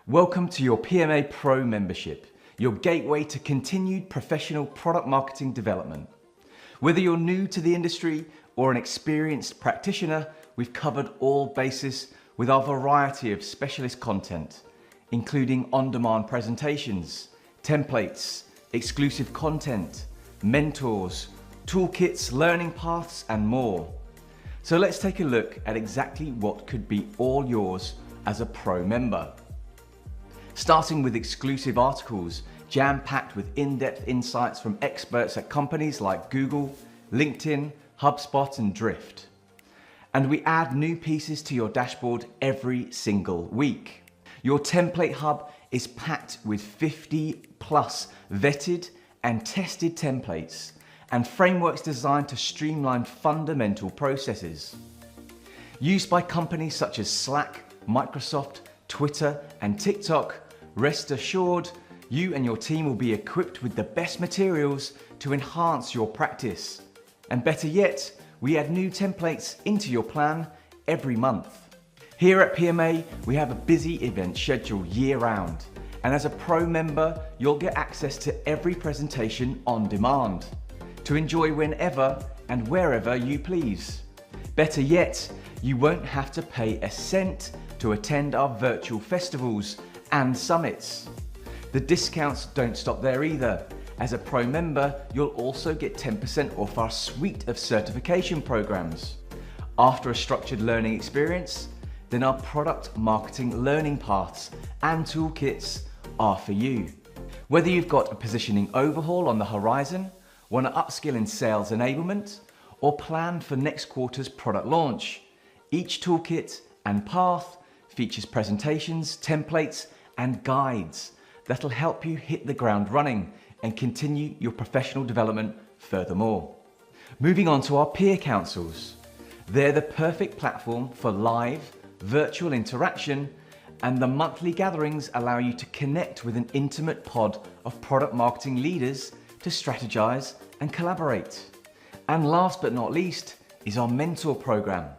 Welcome to your PMA Pro membership, your gateway to continued professional product marketing development. Whether you're new to the industry or an experienced practitioner, we've covered all bases with our variety of specialist content, including on-demand presentations, templates, exclusive content, mentors, toolkits, learning paths, and more. So let's take a look at exactly what could be all yours as a pro member. Starting with exclusive articles, jam-packed with in-depth insights from experts at companies like Google, LinkedIn, HubSpot, and Drift. And we add new pieces to your dashboard every single week. Your template hub is packed with 50 plus vetted and tested templates and frameworks designed to streamline fundamental processes. Used by companies such as Slack, Microsoft, Twitter, and TikTok, rest assured, you and your team will be equipped with the best materials to enhance your practice. And better yet, we add new templates into your plan every month. Here at PMA, we have a busy event scheduled year-round. And as a pro member, you'll get access to every presentation on demand to enjoy whenever and wherever you please. Better yet, you won't have to pay a cent to attend our virtual festivals and summits. The discounts don't stop there either. As a pro member, you'll also get 10% off our suite of certification programs. After a structured learning experience, then our product marketing learning paths and toolkits are for you. Whether you've got a positioning overhaul on the horizon, want to upskill in sales enablement, or plan for next quarter's product launch, each toolkit and path features presentations, templates, and guides that'll help you hit the ground running and continue your professional development furthermore. Moving on to our peer councils. They're the perfect platform for live, virtual interaction, and the monthly gatherings allow you to connect with an intimate pod of product marketing leaders to strategize and collaborate. And last but not least is our mentor program.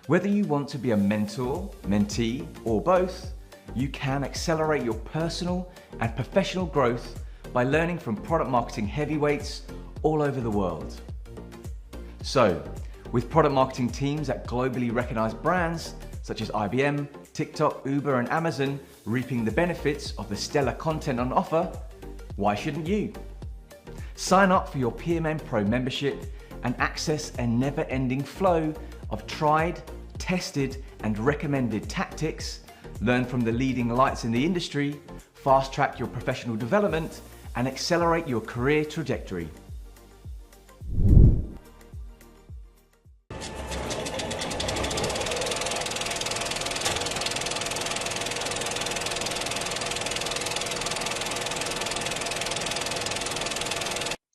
Whether you want to be a mentor, mentee, or both, you can accelerate your personal and professional growth by learning from product marketing heavyweights all over the world. So, with product marketing teams at globally recognized brands such as IBM, TikTok, Uber, and Amazon reaping the benefits of the stellar content on offer, why shouldn't you? Sign up for your PMM Pro membership and access a never-ending flow of tried, tested, and recommended tactics, learn from the leading lights in the industry, fast-track your professional development, and accelerate your career trajectory.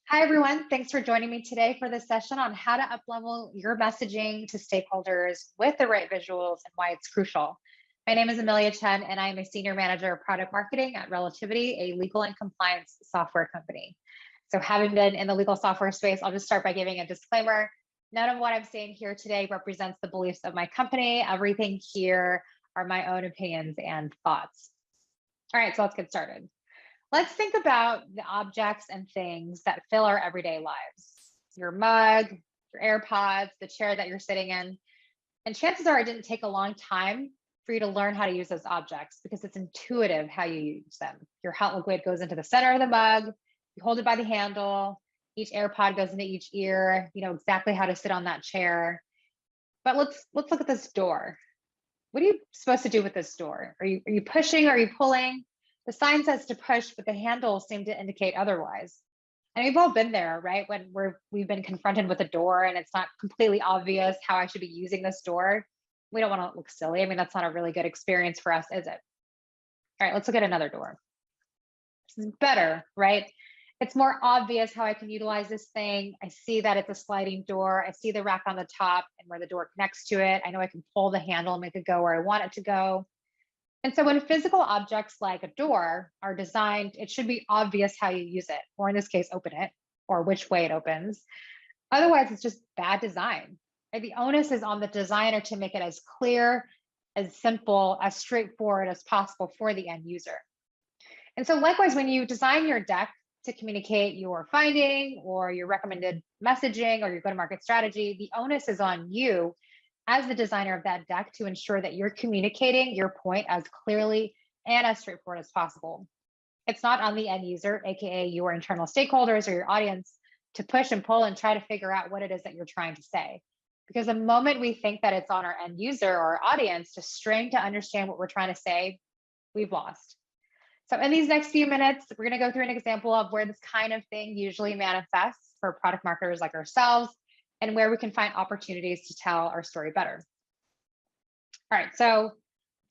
Hi, everyone. Thanks for joining me today for this session on how to uplevel your messaging to stakeholders with the right visuals and why it's crucial. My name is Amelia Chen, and I am a Senior Manager of Product Marketing at Relativity, a legal and compliance software company. So having been in the legal software space, I'll just start by giving a disclaimer. None of what I'm saying here today represents the beliefs of my company. Everything here are my own opinions and thoughts. All right, so let's get started. Let's think about the objects and things that fill our everyday lives. Your mug, your AirPods, the chair that you're sitting in. And chances are it didn't take a long time for you to learn how to use those objects because it's intuitive how you use them. Your hot liquid goes into the center of the mug, you hold it by the handle, each AirPod goes into each ear, you know exactly how to sit on that chair. But let's look at this door. What are you supposed to do with this door? Are you pushing? Are you pulling? The sign says to push, but the handles seem to indicate otherwise. And we've all been there, right? When we've been confronted with a door and it's not completely obvious how I should be using this door. We don't want to look silly. I mean, that's not a really good experience for us, is it? All right, let's look at another door. This is better, right? It's more obvious how I can utilize this thing. I see that it's a sliding door. I see the rack on the top and where the door connects to it. I know I can pull the handle and make it go where I want it to go. And so when physical objects like a door are designed, it should be obvious how you use it, or in this case, open it, or which way it opens. Otherwise, it's just bad design. Right? The onus is on the designer to make it as clear as simple, as straightforward as possible for the end user. And so likewise, when you design your deck to communicate your finding or your recommended messaging or your go-to-market strategy, the onus is on you as the designer of that deck to ensure that you're communicating your point as clearly and as straightforward as possible. It's not on the end user, AKA your internal stakeholders or your audience, to push and pull and try to figure out what it is that you're trying to say. Because the moment we think that it's on our end user or our audience to strain to understand what we're trying to say, we've lost. So in these next few minutes, we're going to go through an example of where this kind of thing usually manifests for product marketers like ourselves and where we can find opportunities to tell our story better. All right, so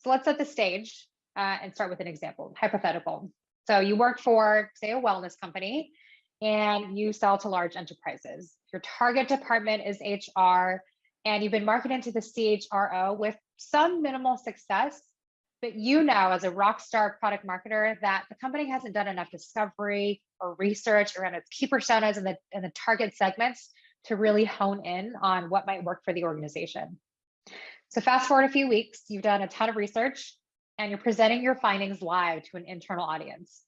let's set the stage and start with an example, hypothetical. So you work for, say, a wellness company and you sell to large enterprises. Your target department is HR and you've been marketing to the CHRO with some minimal success. But you know, as a rock star product marketer, that the company hasn't done enough discovery or research around its key personas and the target segments to really hone in on what might work for the organization. So fast forward a few weeks, you've done a ton of research and you're presenting your findings live to an internal audience.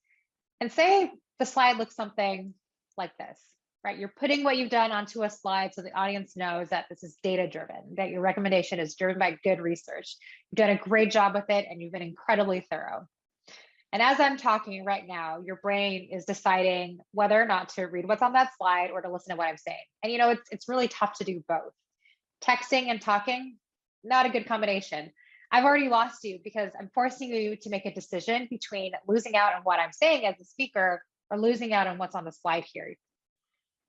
And say the slide looks something like this, right? You're putting what you've done onto a slide so the audience knows that this is data-driven, that your recommendation is driven by good research. You've done a great job with it and you've been incredibly thorough. And as I'm talking right now, your brain is deciding whether or not to read what's on that slide or to listen to what I'm saying. And you know, it's really tough to do both. Texting and talking, not a good combination. I've already lost you because I'm forcing you to make a decision between losing out on what I'm saying as a speaker or losing out on what's on the slide here.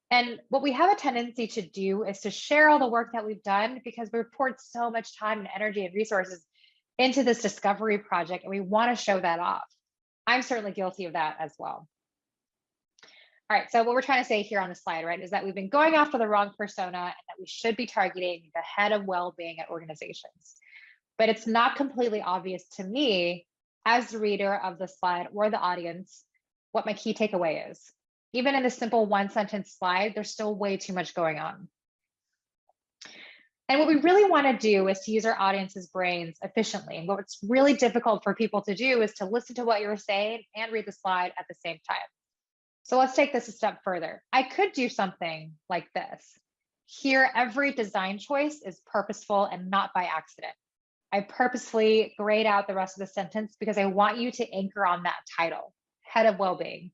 And what we have a tendency to do is to share all the work that we've done because we poured so much time and energy and resources into this discovery project, and we want to show that off. I'm certainly guilty of that as well. All right, so what we're trying to say here on the slide, right, is that we've been going after the wrong persona and that we should be targeting the head of well-being at organizations. But it's not completely obvious to me as the reader of the slide or the audience what my key takeaway is. Even in this simple one-sentence slide, there's still way too much going on. And what we really want to do is to use our audience's brains efficiently. And what's really difficult for people to do is to listen to what you're saying and read the slide at the same time. So let's take this a step further. I could do something like this. Here, every design choice is purposeful and not by accident. I purposely grayed out the rest of the sentence because I want you to anchor on that title, head of well-being.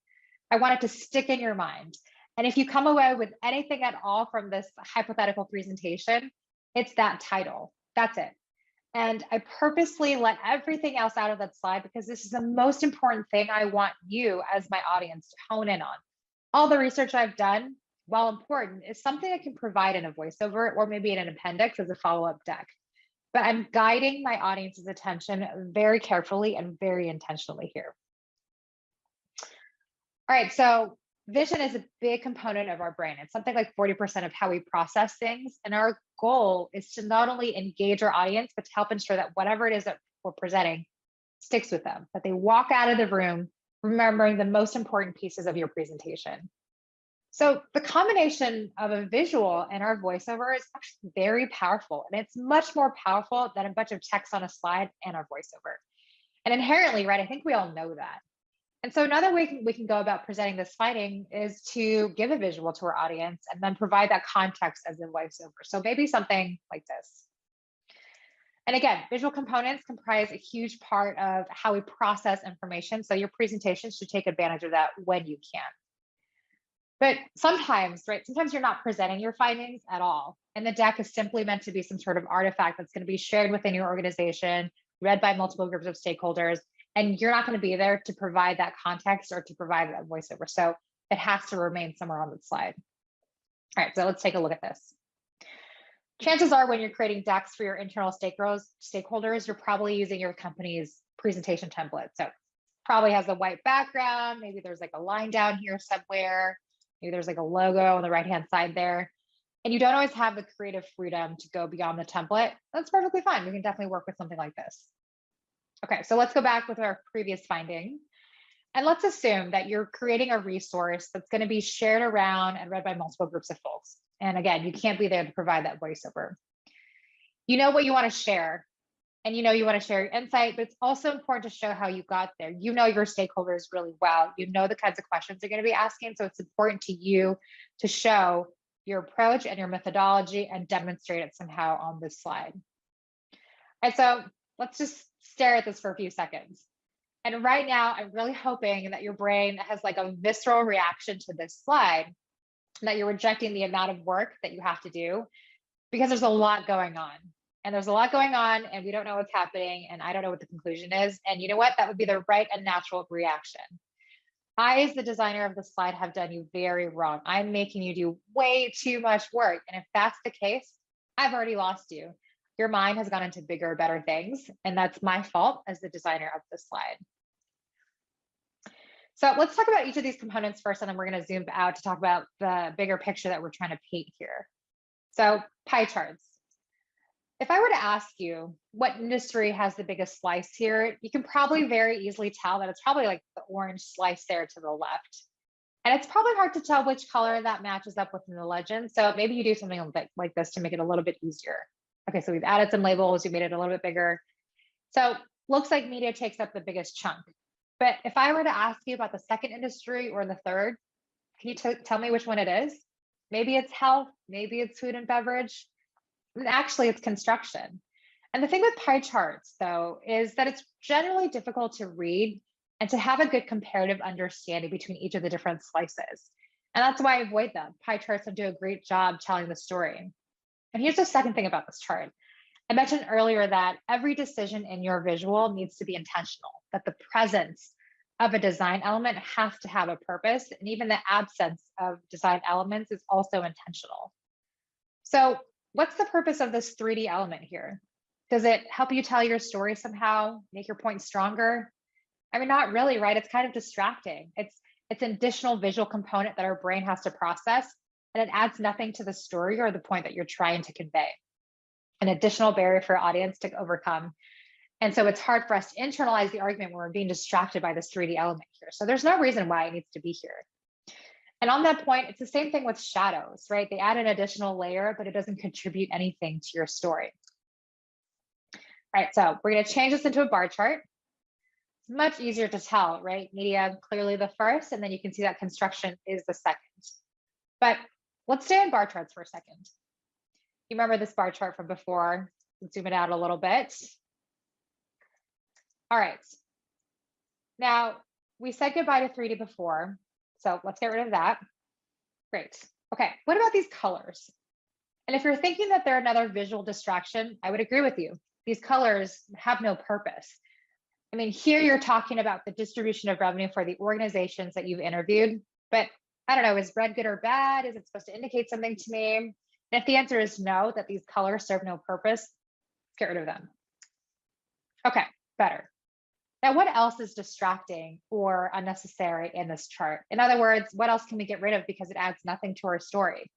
I want it to stick in your mind. And if you come away with anything at all from this hypothetical presentation, it's that title. That's it. And I purposely let everything else out of that slide because this is the most important thing I want you as my audience to hone in on. All the research I've done, while important, is something I can provide in a voiceover or maybe in an appendix as a follow-up deck. But I'm guiding my audience's attention very carefully and very intentionally here. All right, so vision is a big component of our brain. It's something like 40% of how we process things. And our goal is to not only engage our audience, but to help ensure that whatever it is that we're presenting sticks with them, that they walk out of the room remembering the most important pieces of your presentation. So the combination of a visual and our voiceover is actually very powerful. And it's much more powerful than a bunch of text on a slide and our voiceover. And inherently, right, I think we all know that. And so another way we can go about presenting this finding is to give a visual to our audience and then provide that context as a voiceover. So maybe something like this. And again, visual components comprise a huge part of how we process information. So your presentation should take advantage of that when you can. But sometimes, right, sometimes you're not presenting your findings at all. And the deck is simply meant to be some sort of artifact that's going to be shared within your organization, read by multiple groups of stakeholders, and you're not going to be there to provide that context or to provide that voiceover. So it has to remain somewhere on the slide. All right, so let's take a look at this. Chances are when you're creating decks for your internal stakeholders, you're probably using your company's presentation template. So probably has a white background. Maybe there's like a line down here somewhere. Maybe there's like a logo on the right-hand side there. And you don't always have the creative freedom to go beyond the template. That's perfectly fine. We can definitely work with something like this. Okay, so let's go back with our previous finding. And let's assume that you're creating a resource that's going to be shared around and read by multiple groups of folks. And again, you can't be there to provide that voiceover. You know what you want to share. and you want to share your insight, but it's also important to show how you got there. You know your stakeholders really well. You know the kinds of questions they're going to be asking. So it's important to you to show your approach and your methodology and demonstrate it somehow on this slide. And so let's just stare at this for a few seconds. And right now, I'm really hoping that your brain has like a visceral reaction to this slide, that you're rejecting the amount of work that you have to do, because there's a lot going on. And there's a lot going on, and we don't know what's happening, and I don't know what the conclusion is. And you know what? That would be the right and natural reaction. I, as the designer of the slide, have done you very wrong. I'm making you do way too much work. And if that's the case, I've already lost you. Your mind has gone into bigger, better things, and that's my fault as the designer of the slide. So let's talk about each of these components first, and then we're going to zoom out to talk about the bigger picture that we're trying to paint here. So pie charts. If I were to ask you what industry has the biggest slice here, you can probably very easily tell that it's probably like the orange slice there to the left. And it's probably hard to tell which color that matches up within the legend. So maybe you do something like this to make it a little bit easier. Okay, so we've added some labels, we made it a little bit bigger. So looks like media takes up the biggest chunk. But if I were to ask you about the second industry or the third, can you tell me which one it is? Maybe it's health, maybe it's food and beverage. And actually, it's construction. And the thing with pie charts, though, is that it's generally difficult to read and to have a good comparative understanding between each of the different slices. And that's why I avoid them. Pie charts don't do a great job telling the story. And here's the second thing about this chart. I mentioned earlier that every decision in your visual needs to be intentional, that the presence of a design element has to have a purpose, and even the absence of design elements is also intentional. So what's the purpose of this 3D element here? Does it help you tell your story somehow, make your point stronger? I mean, not really, right? It's kind of distracting. It's an additional visual component that our brain has to process, and it adds nothing to the story or the point that you're trying to convey. An additional barrier for our audience to overcome. And so it's hard for us to internalize the argument when we're being distracted by this 3D element here. So there's no reason why it needs to be here. And on that point, it's the same thing with shadows, right? They add an additional layer, but it doesn't contribute anything to your story. All right, so we're going to change this into a bar chart. It's much easier to tell, right? Media clearly the first, and then you can see that construction is the second. But let's stay in bar charts for a second. You remember this bar chart from before? Let's zoom it out a little bit. All right. Now, we said goodbye to 3D before, so let's get rid of that. Great. Okay, what about these colors? And if you're thinking that they're another visual distraction, I would agree with you. These colors have no purpose. I mean, here you're talking about the distribution of revenue for the organizations that you've interviewed, but I don't know, is red good or bad? Is it supposed to indicate something to me? And if the answer is no, that these colors serve no purpose, let's get rid of them. Okay, better. Now, what else is distracting or unnecessary in this chart? In other words, what else can we get rid of because it adds nothing to our story?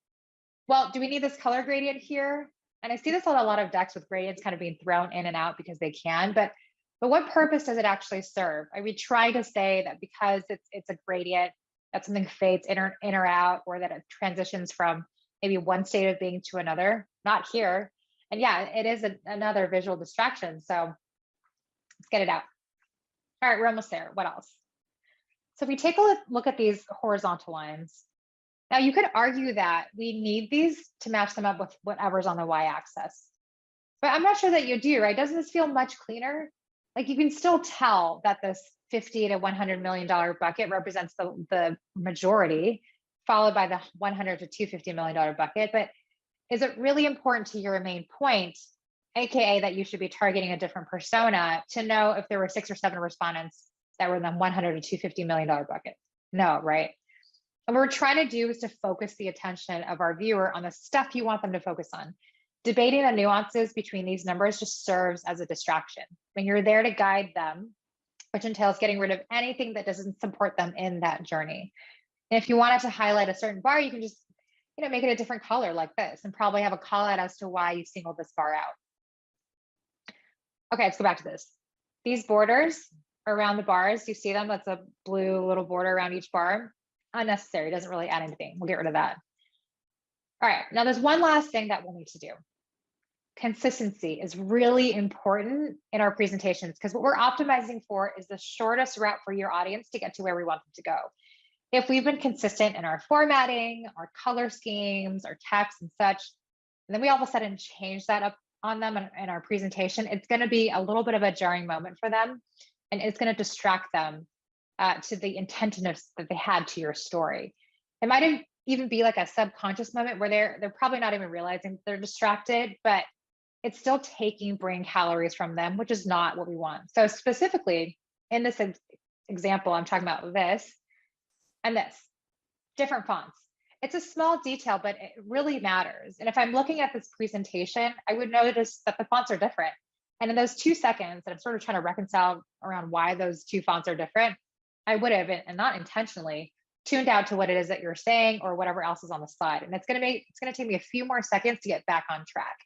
Well, do we need this color gradient here? And I see this on a lot of decks with gradients kind of being thrown in and out because they can, but what purpose does it actually serve? I mean, try to say that because it's a gradient, that something fades in or out, or that it transitions from maybe one state of being to another, not here. And yeah, it is another visual distraction. So let's get it out. All right, we're almost there. What else? So if we take a look at these horizontal lines, now you could argue that we need these to match them up with whatever's on the y-axis. But I'm not sure that you do, right? Doesn't this feel much cleaner? Like you can still tell that this $50 to $100 million bucket represents the majority, followed by the $100 to $250 million bucket. But is it really important to your main point, AKA that you should be targeting a different persona, to know if there were 6 or 7 respondents that were in the $100 to $250 million bucket? No, right? And what we're trying to do is to focus the attention of our viewer on the stuff you want them to focus on. Debating the nuances between these numbers just serves as a distraction. When you're there to guide them, which entails getting rid of anything that doesn't support them in that journey. And if you wanted to highlight a certain bar, you can just make it a different color like this, and probably have a call out as to why you singled this bar out. Okay, let's go back to this. These borders around the bars, you see them? That's a blue little border around each bar. Unnecessary, doesn't really add anything. We'll get rid of that. All right, now there's one last thing that we'll need to do. consistency is really important in our presentations because what we're optimizing for is the shortest route for your audience to get to where we want them to go. If we've been consistent in our formatting, our color schemes, our text and such, and then we all of a sudden change that up on them in our presentation, it's going to be a little bit of a jarring moment for them, and it's going to distract them to the intentiveness that they had to your story. It might even be like a subconscious moment where they're probably not even realizing they're distracted, but it's still taking brain calories from them, which is not what we want. So specifically in this example, I'm talking about this and this, different fonts. It's a small detail, but it really matters. And if I'm looking at this presentation, I would notice that the fonts are different. And in those 2 seconds that I'm sort of trying to reconcile around why those two fonts are different, I would have, and not intentionally, tuned out to what it is that you're saying or whatever else is on the slide. And it's going to take me a few more seconds to get back on track.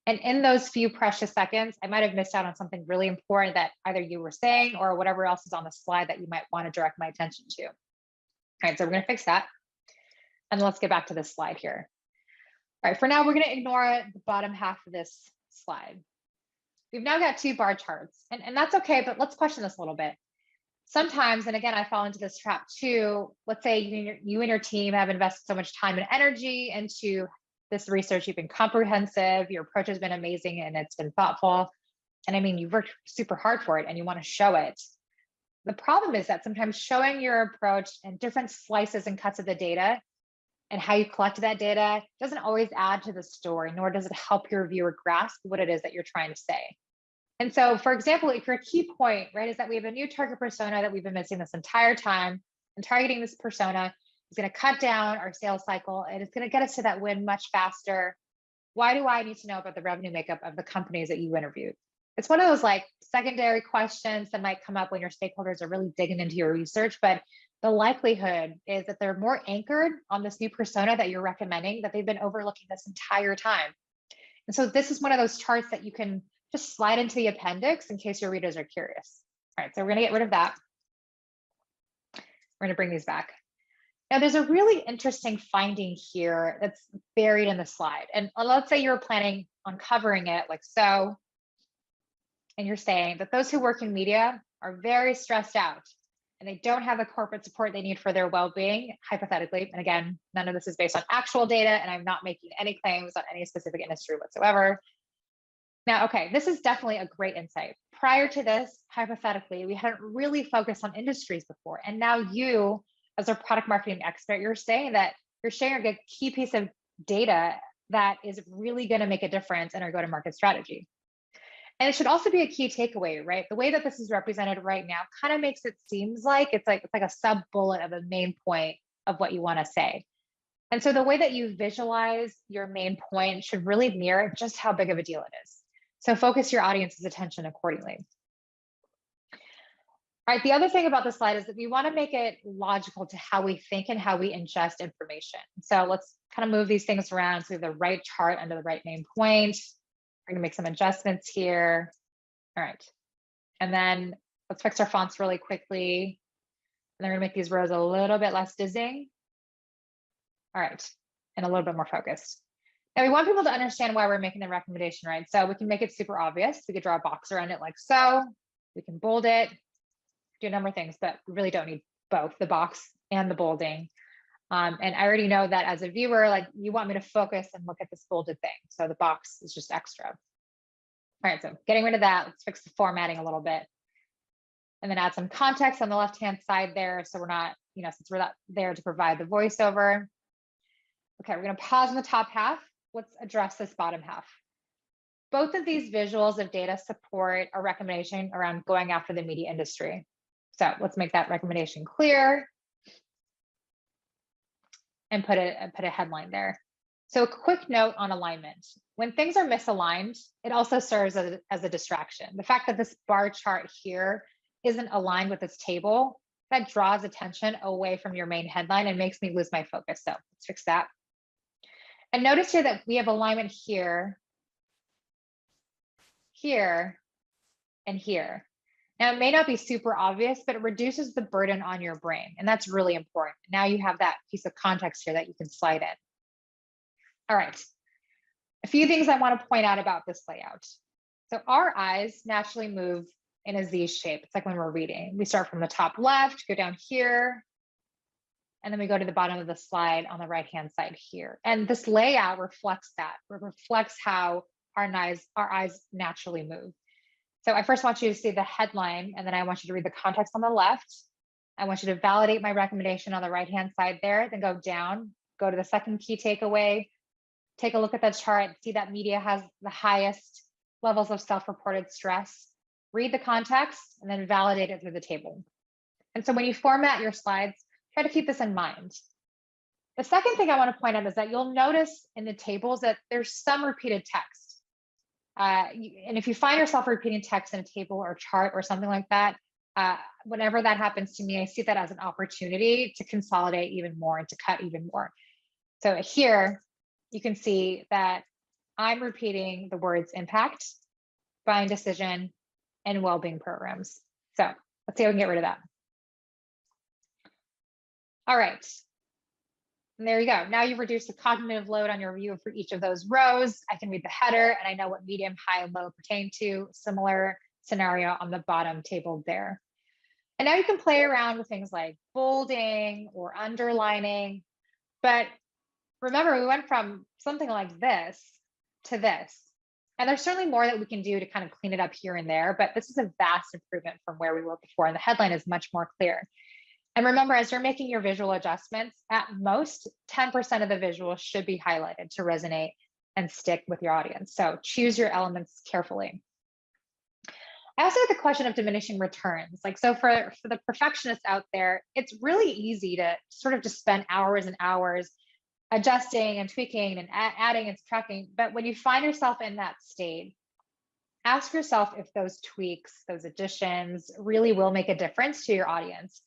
And in those few precious seconds, I might have missed out on something really important that either you were saying or whatever else is on the slide that you might want to direct my attention to. All right, so we're going to fix that. And let's get back to this slide here. All right, for now, we're going to ignore the bottom half of this slide. We've now got 2 bar charts, and that's okay, but let's question this a little bit. Sometimes, and again, I fall into this trap too, let's say you and your team have invested so much time and energy into this research, you've been comprehensive, your approach has been amazing, and it's been thoughtful. And I mean, you've worked super hard for it and you want to show it. The problem is that sometimes showing your approach and different slices and cuts of the data and how you collect that data doesn't always add to the story, nor does it help your viewer grasp what it is that you're trying to say. And so, for example, if your key point, right, is that we have a new target persona that we've been missing this entire time, and targeting this persona is going to cut down our sales cycle, and it's going to get us to that win much faster. Why do I need to know about the revenue makeup of the companies that you interviewed? It's one of those like secondary questions that might come up when your stakeholders are really digging into your research, but the likelihood is that they're more anchored on this new persona that you're recommending that they've been overlooking this entire time. And so this is one of those charts that you can just slide into the appendix in case your readers are curious. All right, so we're going to get rid of that. We're going to bring these back. Now, there's a really interesting finding here that's buried in the slide. And let's say you're planning on covering it like so, and you're saying that those who work in media are very stressed out and they don't have the corporate support they need for their well-being, hypothetically. And again, none of this is based on actual data, and I'm not making any claims on any specific industry whatsoever. Now, okay, this is definitely a great insight. Prior to this, hypothetically, we hadn't really focused on industries before. And now you, as a product marketing expert, you're saying that you're sharing a key piece of data that is really going to make a difference in our go-to-market strategy. And it should also be a key takeaway, right? The way that this is represented right now kind of makes it seems like it's like a sub-bullet of a main point of what you want to say. And so the way that you visualize your main point should really mirror just how big of a deal it is. So focus your audience's attention accordingly. All right, the other thing about the slide is that we want to make it logical to how we think and how we ingest information. So let's kind of move these things around so we have the right chart under the right main point. We're going to make some adjustments here. All right, and then let's fix our fonts really quickly. And then we're going to make these rows a little bit less dizzying. All right, and a little bit more focused. Now, we want people to understand why we're making the recommendation, right? So we can make it super obvious. We could draw a box around it like so. We can bold it, do a number of things, but we really don't need both the box and the bolding. And I already know that as a viewer, like you want me to focus and look at this bolded thing. So the box is just extra. All right, so getting rid of that, let's fix the formatting a little bit. And then add some context on the left-hand side there. So we're not, since we're not there to provide the voiceover. Okay, we're gonna pause in the top half. Let's address this bottom half. Both of these visuals of data support our recommendation around going after the media industry. So let's make that recommendation clear and put a headline there. So a quick note on alignment. When things are misaligned, it also serves as a distraction. The fact that this bar chart here isn't aligned with this table, that draws attention away from your main headline and makes me lose my focus. So let's fix that. And notice here that we have alignment here, here, and here. Now, it may not be super obvious, but it reduces the burden on your brain. And that's really important. Now you have that piece of context here that you can slide in. All right. I few things I want to point out about this layout. So our eyes naturally move in a Z shape. It's like when we're reading. We start from the top left, go down here, and then we go to the bottom of the slide on the right-hand side here. And this layout reflects that. It reflects how our eyes naturally move. So I first want you to see the headline, and then I want you to read the context on the left. I want you to validate my recommendation on the right-hand side there, then go down, go to the second key takeaway, take a look at that chart, see that media has the highest levels of self-reported stress, read the context, and then validate it through the table. And so when you format your slides, try to keep this in mind. The second thing I want to point out is that you'll notice in the tables that there's some repeated text. And if you find yourself repeating text in a table or chart or something like that, whenever that happens to me, I see that as an opportunity to consolidate even more and to cut even more. So here, you can see that I'm repeating the words impact, buying decision, and well-being programs. So let's see if we can get rid of that. All right. And there you go. Now you've reduced the cognitive load on your view for each of those rows. I can read the header and I know what medium, high, and low pertain to. Similar scenario on the bottom table there. And now you can play around with things like bolding or underlining. But remember, we went from something like this to this. And there's certainly more that we can do to kind of clean it up here and there, but this is a vast improvement from where we were before. And the headline is much more clear. And remember, as you're making your visual adjustments, at most 10% of the visuals should be highlighted to resonate and stick with your audience. So choose your elements carefully. I also have the question of diminishing returns. Like, so for the perfectionists out there, it's really easy to sort of just spend hours and hours adjusting and tweaking and adding and subtracting. But when you find yourself in that state, ask yourself if those tweaks, those additions really will make a difference to your audience.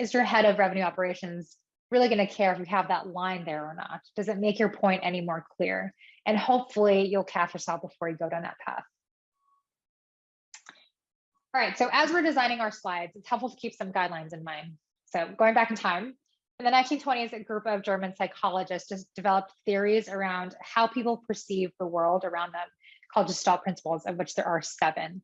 Is your head of revenue operations really going to care if you have that line there or not? Does it make your point any more clear? And hopefully you'll catch yourself before you go down that path. All right, so as we're designing our slides, it's helpful to keep some guidelines in mind. So going back in time, in the 1920s, a group of German psychologists just developed theories around how people perceive the world around them, called Gestalt principles, of which there are 7.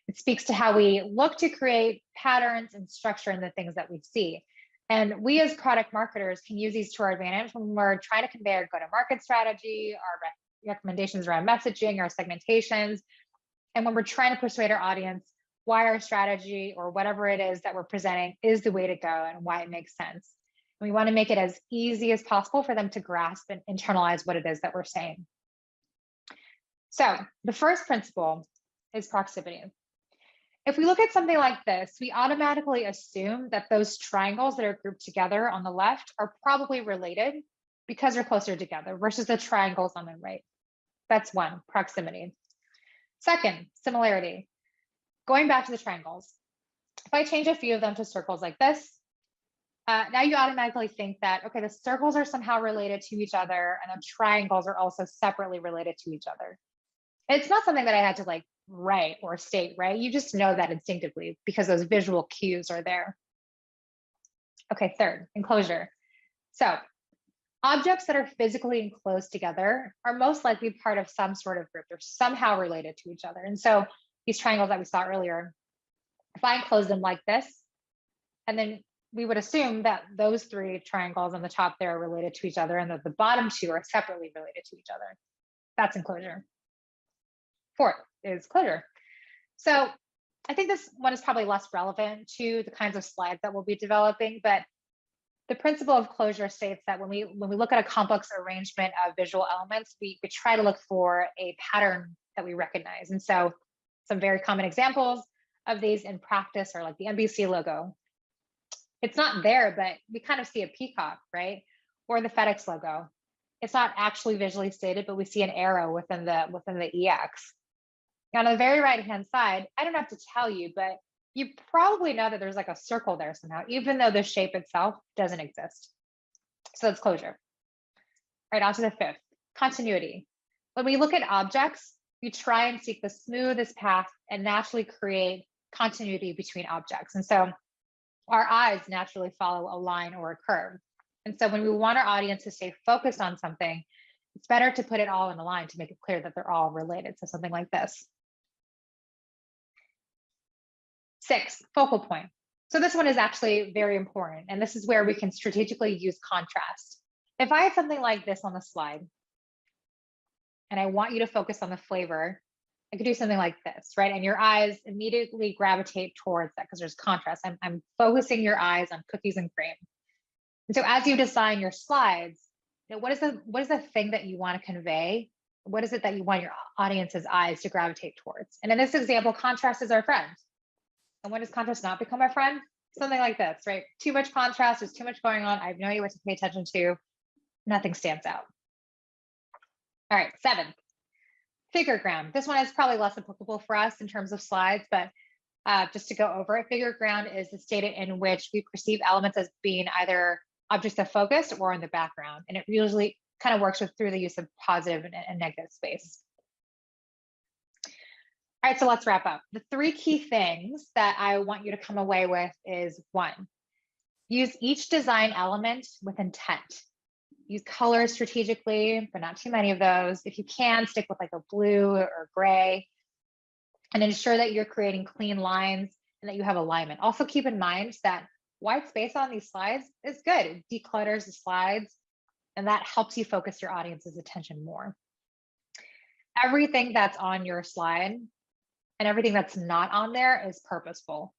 It speaks to how we look to create patterns and structure in the things that we see. And we as product marketers can use these to our advantage when we're trying to convey our go-to-market strategy, our recommendations around messaging, our segmentations, and when we're trying to persuade our audience why our strategy or whatever it is that we're presenting is the way to go and why it makes sense. And we want to make it as easy as possible for them to grasp and internalize what it is that we're saying. So the first principle is proximity. If we look at something like this, we automatically assume that those triangles that are grouped together on the left are probably related because they're closer together versus the triangles on the right. That's one, proximity. Second, similarity. Going back to the triangles, if I change a few of them to circles like this, now you automatically think that, okay, the circles are somehow related to each other and the triangles are also separately related to each other. It's not something that I had to like write or state, right? You just know that instinctively because those visual cues are there. Okay, third, enclosure. So objects that are physically enclosed together are most likely part of some sort of group. They're somehow related to each other. And so these triangles that we saw earlier, if I enclose them like this, and then we would assume that those 3 triangles on the top there are related to each other and that the bottom 2 are separately related to each other. That's enclosure. Fourth is closure. So I think this one is probably less relevant to the kinds of slides that we'll be developing, but the principle of closure states that when we look at a complex arrangement of visual elements, we try to look for a pattern that we recognize. And so some very common examples of these in practice are like the NBC logo. It's not there, but we kind of see a peacock, right? Or the FedEx logo. It's not actually visually stated, but we see an arrow within the EX. On the very right-hand side, I don't have to tell you, but you probably know that there's like a circle there somehow, even though the shape itself doesn't exist. So that's closure. All right, on to the fifth, continuity. When we look at objects, we try and seek the smoothest path and naturally create continuity between objects. And so our eyes naturally follow a line or a curve. And so when we want our audience to stay focused on something, It's better to put it all in a line to make it clear that they're all related. So something like this. 6, focal point. So this one is actually very important. And this is where we can strategically use contrast. If I have something like this on the slide, and I want you to focus on the flavor, I could do something like this, right? And your eyes immediately gravitate towards that because there's contrast. I'm focusing your eyes on cookies and cream. And so as you design your slides, what is the thing that you want to convey? What is it that you want your audience's eyes to gravitate towards? And in this example, contrast is our friend. And when does contrast not become our friend? Something like this, right? Too much contrast, there's too much going on. I have no idea what to pay attention to. Nothing stands out. All right, 7, figure ground. This one is probably less applicable for us in terms of slides, but just to go over it, figure ground is the state in which we perceive elements as being either objects of focus or in the background. And it usually kind of works through the use of positive and negative space. All right, so let's wrap up. The 3 key things that I want you to come away with is 1, use each design element with intent. Use colors strategically, but not too many of those. If you can, stick with like a blue or gray, and ensure that you're creating clean lines and that you have alignment. Also keep in mind that white space on these slides is good. It declutters the slides, and that helps you focus your audience's attention more. Everything that's on your slide and everything that's not on there is purposeful.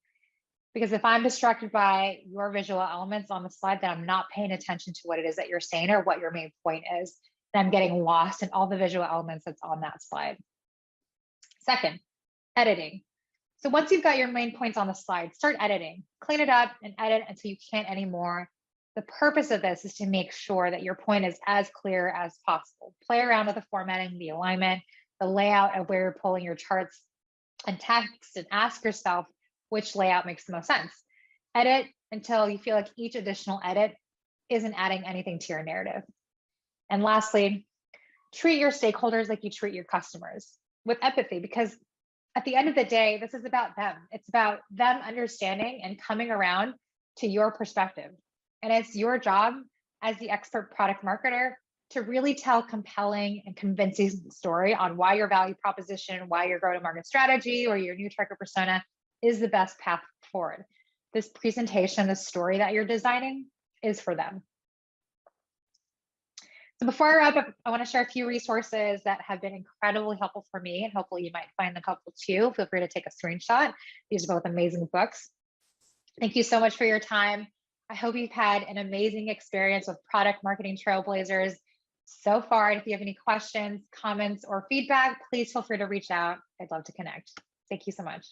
Because if I'm distracted by your visual elements on the slide, then I'm not paying attention to what it is that you're saying or what your main point is. And I'm getting lost in all the visual elements that's on that slide. Second, editing. So once you've got your main points on the slide, start editing. Clean it up and edit until you can't anymore. The purpose of this is to make sure that your point is as clear as possible. Play around with the formatting, the alignment, the layout of where you're pulling your charts and text, and ask yourself, which layout makes the most sense. Edit until you feel like each additional edit isn't adding anything to your narrative. And lastly, treat your stakeholders like you treat your customers with empathy, because at the end of the day, this is about them. It's about them understanding and coming around to your perspective. And it's your job as the expert product marketer to really tell compelling and convincing story on why your value proposition, why your go-to-market strategy, or your new tracker persona is the best path forward. This presentation, the story that you're designing is for them. So before I wrap up, I want to share a few resources that have been incredibly helpful for me, and hopefully you might find them helpful too. Feel free to take a screenshot. These are both amazing books. Thank you so much for your time. I hope you've had an amazing experience with Product Marketing Trailblazers so far. And if you have any questions, comments, or feedback, please feel free to reach out. I'd love to connect. Thank you so much.